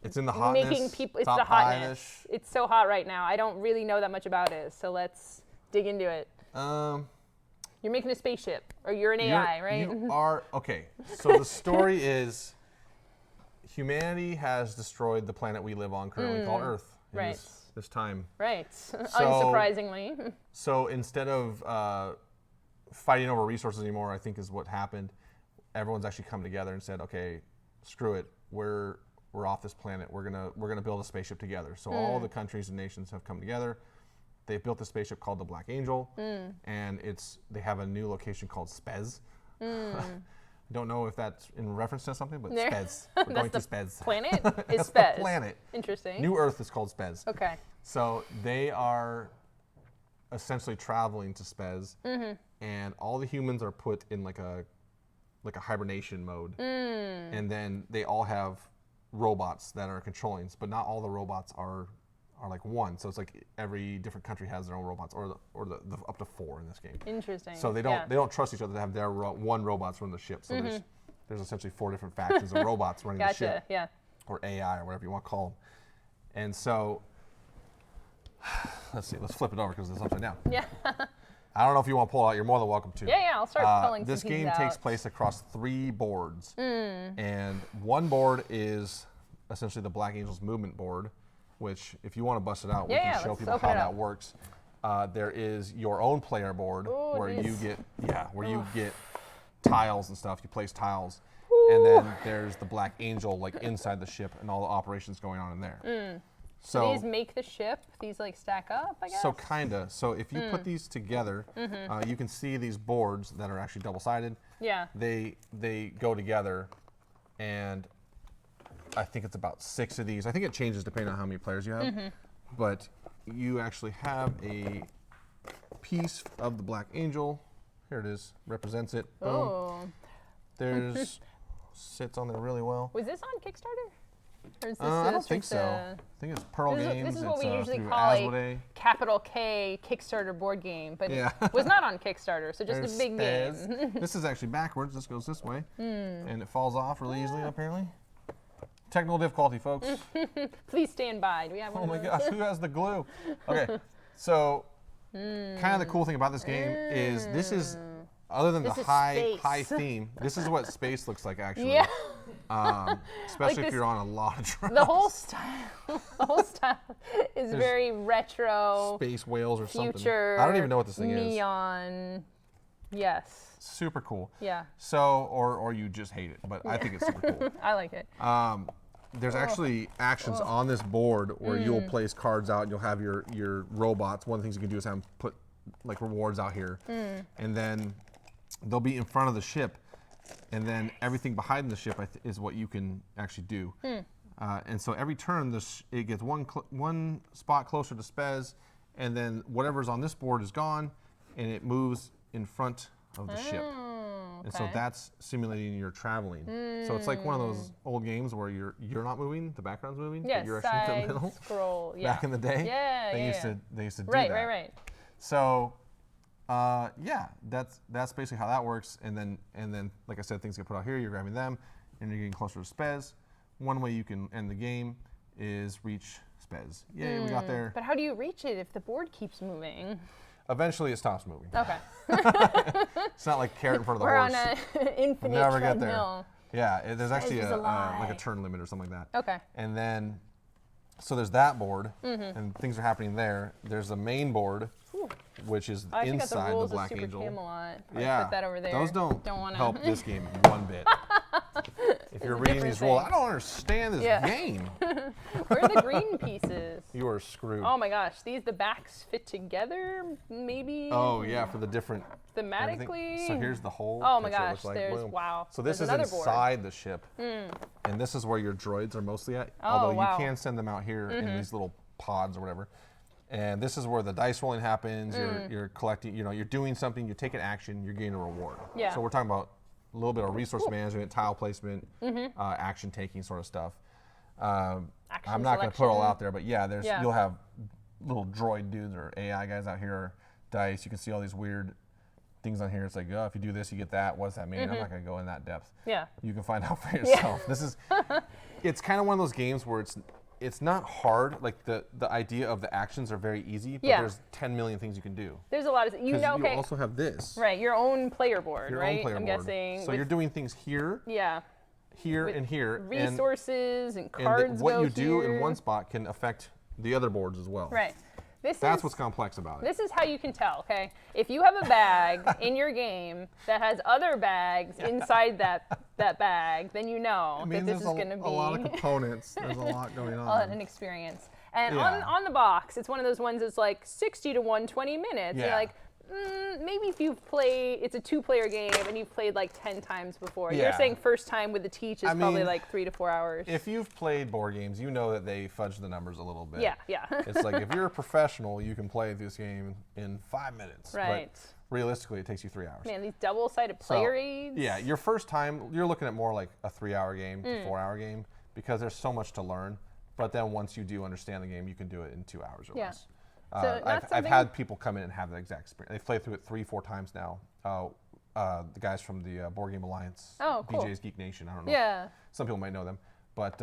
It's in the hotness. making people. It's the hotness. It's so hot right now. I don't really know that much about it, so let's dig into it. You're making a spaceship, or you're an AI, right? You are okay. So the story is humanity has destroyed the planet we live on currently, called Earth. In this time. Right. Unsurprisingly. So instead of fighting over resources anymore, I think is what happened. Everyone's actually come together and said, okay, screw it. We're off this planet. We're gonna build a spaceship together. So all the countries and nations have come together. They've built a spaceship called the Black Angel, and they have a new location called Spez. I don't know if that's in reference to something, but Spez. We're going to Spez. Planet is That's Spez. the planet. Interesting. New Earth is called Spez. Okay. So they are essentially traveling to Spez, and all the humans are put in like a hibernation mode, and then they all have robots that are controlling, but not all the robots are like one. So it's like every different country has their own robots, or the up to 4 in this game. Interesting. So they don't trust each other to have their one robots run the ship. So there's essentially 4 different factions of robots running the ship. Yeah. Or AI or whatever you want to call them. And so let's see. Let's flip it over because it's upside down. Yeah. I don't know if you want to pull it out. You're more than welcome to. Yeah. I'll start pulling This some game pieces takes out. place across 3 boards, and one board is essentially the Black Angel's movement board, which, if you want to bust it out, we can show people how that works. There is your own player board where you get tiles and stuff. You place tiles, and then there's the Black Angel like inside the ship and all the operations going on in there. So these make the ship. These like stack up, I guess. So kinda. So if you put these together, you can see these boards that are actually double-sided. Yeah. They go together, and I think it's about 6 of these. I think it changes depending on how many players you have. But you actually have a piece of the Black Angel. Here it is. Represents it. Boom. Oh. There's sits on there really well. Was this on Kickstarter? Or is this I don't think so. I think it's Pearl Games. This is what we usually through call Asmodee. a capital K Kickstarter board game, but Yeah. it was not on Kickstarter, so just There's a big Spez. game. This is actually backwards. This goes this way. And it falls off really easily, apparently. Technical difficulty, folks. Please stand by. Do we have one Oh my of those? gosh, who has the glue? Okay, so kind of the cool thing about this game is this is, other than This the is high space. theme, this is what space looks like actually. Yeah. Especially Like if you're on a lot of trials. The whole style is very retro. Space whales or something. Future. I don't even know what this thing is. Neon. Yes. Super cool. Yeah. So, or you just hate it, but I think it's super cool. I like it. There's actually actions on this board where you'll place cards out. You'll have your robots. One of the things you can do is have them put like rewards out here, and then they'll be in front of the ship, and then everything behind the ship is what you can actually do. And so every turn, it gets one spot closer to Spez, and then whatever's on this board is gone, and it moves in front of the ship. And so that's simulating your traveling. So it's like one of those old games where you're not moving, the background's moving, but you're actually in the middle. Scroll. Yeah. Back in the day, they used to do that. Right. So that's basically how that works. And then like I said, things get put out here. You're grabbing them, and you're getting closer to Spez. One way you can end the game is reach Spez. Yay, we got there. But how do you reach it if the board keeps moving? Eventually, it stops moving. Okay. It's not like carrot in front of the We're horse. on an infinite Never treadmill. get there. Yeah, there's actually like a turn limit or something like that. Okay. And then, so there's that board, and things are happening there. There's a main board, which is inside the Black Angel. Camelot. Yeah, put that over there. those don't wanna... help this game one bit. If you're reading these rules, I don't understand this game. Where are the green pieces? You are screwed. Oh my gosh, the backs fit together, maybe? Oh yeah, for the different thematically. Everything. So here's the whole. Oh my picture. gosh, Like, wow. So this is inside the ship, and this is where your droids are mostly at. Although you can send them out here in these little pods or whatever. And this is where the dice rolling happens. You're collecting. You're doing something. You take an action. You're getting a reward. Yeah. So we're talking about a little bit of resource management, tile placement, action taking sort of stuff. I'm not going to put it all out there, but you'll have little droid dudes or AI guys out here, dice. You can see all these weird things on here. It's like, oh, if you do this, you get that. What does that mean? I'm not going to go in that depth. Yeah. You can find out for yourself. It's kind of one of those games where it's not hard. Like the idea of the actions are very easy, but there's 10 million things you can do. There's a lot of you also have this. Right, your own player board, Your right? own player I'm board. guessing. So you're doing things here. Yeah. Here and here. Resources and cards. And what you do in one spot can affect the other boards as well. Right. That's what's complex about it. This is how you can tell, okay? If you have a bag in your game that has other bags inside that bag, then you know that this is going to be a lot of components. There's a lot going on. An experience. And on the box, it's one of those ones that's like 60 to 120 minutes. Yeah. You're like, maybe if you've played, it's a 2-player game and you've played like 10 times before. Yeah. You're saying first time with the teach is probably like 3 to 4 hours. If you've played board games, you know that they fudge the numbers a little bit. Yeah. It's like if you're a professional, you can play this game in 5 minutes. Right. But realistically, it takes you 3 hours. Man, these double-sided player aids. Yeah, your first time, you're looking at more like a 3-hour game, 4-hour game, because there's so much to learn. But then once you do understand the game, you can do it in 2 hours or less. So I've had people come in and have the exact experience. They've played through it 3-4 times now. The guys from the Board Game Alliance, BJ's Geek Nation. I don't know. Yeah. Some people might know them, but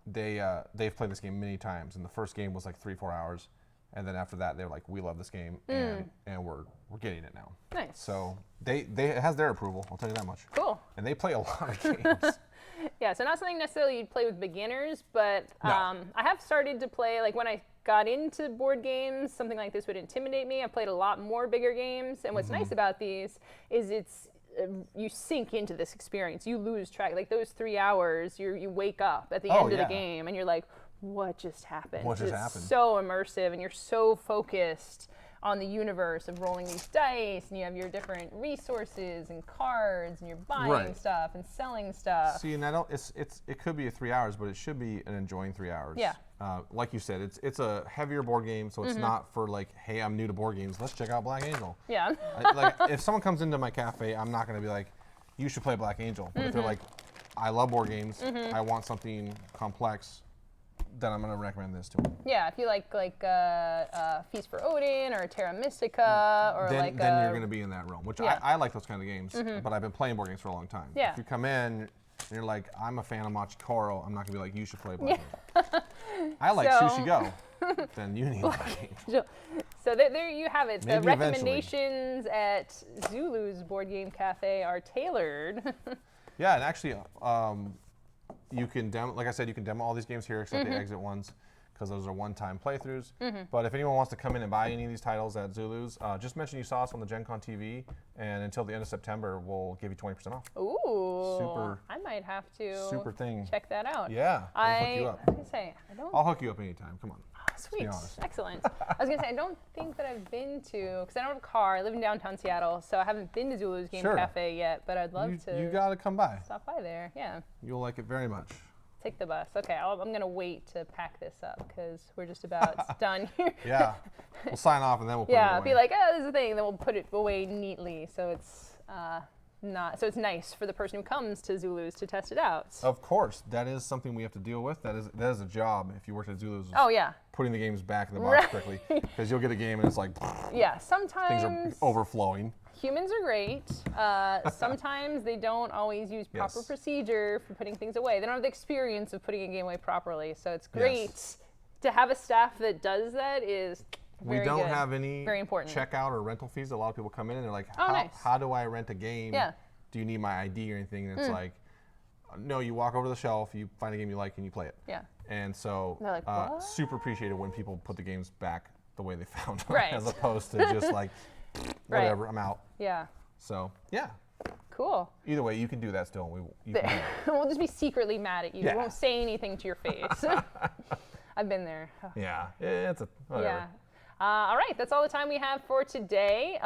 they've played this game many times. And the first game was like 3-4 hours, and then after that, they were like, "We love this game, and we're getting it now." Nice. So it has their approval. I'll tell you that much. Cool. And they play a lot of games. Yeah, so not something necessarily you'd play with beginners, but No. I have started to play, like when I got into board games, something like this would intimidate me. I've played a lot more bigger games, and what's nice about these is you sink into this experience. You lose track. Like those 3 hours, you wake up at the end of the game, and you're like, what just happened? What just happened? So immersive, and you're so focused on the universe of rolling these dice, and you have your different resources and cards, and you're buying stuff and selling stuff. See, and it could be 3 hours, but it should be an enjoying 3 hours. Yeah. Like you said, it's a heavier board game, so it's not for like, hey, I'm new to board games, let's check out Black Angel. Yeah. Like if someone comes into my cafe, I'm not going to be like, you should play Black Angel. But if they're like, I love board games, I want something complex, then I'm going to recommend this to them. Yeah, if you like Feast for Odin or Terra Mystica or then you're going to be in that realm, which I like those kind of games, but I've been playing board games for a long time. Yeah. If you come in and you're like, I'm a fan of Machikoro, I'm not going to be like, you should play Black Angel. I like Sushi Go. Then you need Black Angel. So there you have it. Maybe the recommendations at Zulu's Board Game Cafe are tailored. Yeah, and actually, you can demo. Like I said, you can demo all these games here except the exit ones, because those are one-time playthroughs. But if anyone wants to come in and buy any of these titles at Zulu's, just mention you saw us on the Gen Con TV, and until the end of September, we'll give you 20% off. Ooh. Super. I might have to Super thing. check that out. Yeah, we'll hook you up. I was gonna say, I'll hook you up anytime. Come on. Sweet. Excellent. I was going to say, I don't think that I've been to, because I don't have a car. I live in downtown Seattle, so I haven't been to Zulu's Game Cafe yet, but I'd love to. You got to come by. Stop by there, yeah. You'll like it very much. Take the bus. Okay, I'm going to wait to pack this up, because we're just about done here. Yeah. We'll sign off, and then we'll put it away. Yeah, be like, oh, this is the thing, and then we'll put it away neatly, so it's it's nice for the person who comes to Zulu's to test it out. Of course, that is something we have to deal with. That is a job if you work at Zulu's. Oh yeah. Putting the games back in the box quickly, because you'll get a game and it's like. Yeah, sometimes things are overflowing. Humans are great. Sometimes they don't always use proper procedure for putting things away. They don't have the experience of putting a game away properly, so it's great to have a staff that does that. We don't have any very important checkout or rental fees. A lot of people come in and they're like, nice. How do I rent a game? Yeah. Do you need my ID or anything? And it's like, no, you walk over to the shelf, you find a game you like, and you play it. Yeah. And so they're like, what? super appreciated when people put the games back the way they found them, Right. as opposed to just like, whatever, I'm out. Yeah. So, yeah. Cool. Either way, you can do that still. You can do it. We'll just be secretly mad at you. Yeah. We won't say anything to your face. I've been there. Yeah. It's whatever. Yeah. All right, that's all the time we have for today.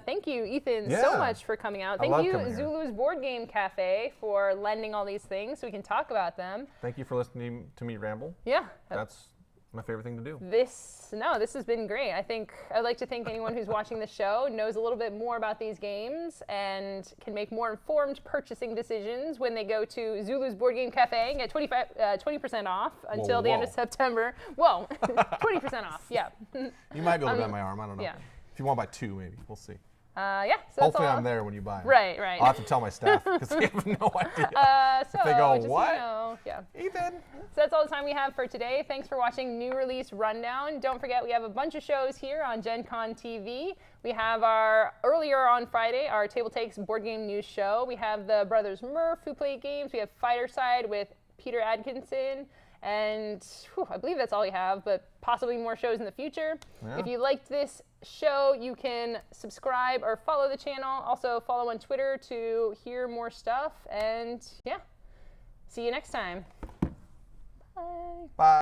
Thank you, Ethan, so much for coming out. Thank you, Zulu's Board Game Cafe, for lending all these things so we can talk about them. Thank you for listening to me ramble. Yeah. That's my favorite thing to do. This has been great. I'd like to think anyone who's watching the show knows a little bit more about these games and can make more informed purchasing decisions when they go to Zulu's Board Game Cafe and get 20% off until the end of September. Whoa, 20% off, yeah. You might be able to bend my arm, I don't know. Yeah. If you want to buy two, maybe. We'll see. Yeah. So hopefully I'm there when you buy them. Right. I'll have to tell my staff because they have no idea. They go, what? Yeah. Ethan. So that's all the time we have for today. Thanks for watching New Release Rundown. Don't forget, we have a bunch of shows here on Gen Con TV. We have earlier on Friday, our Table Takes board game news show. We have the Brothers Murph who play games. We have Fighter Side with Peter Adkinson. And I believe that's all we have, but possibly more shows in the future. Yeah. If you liked this show, you can subscribe or follow the channel. Also follow on Twitter to hear more stuff. And yeah, see you next time. Bye. Bye.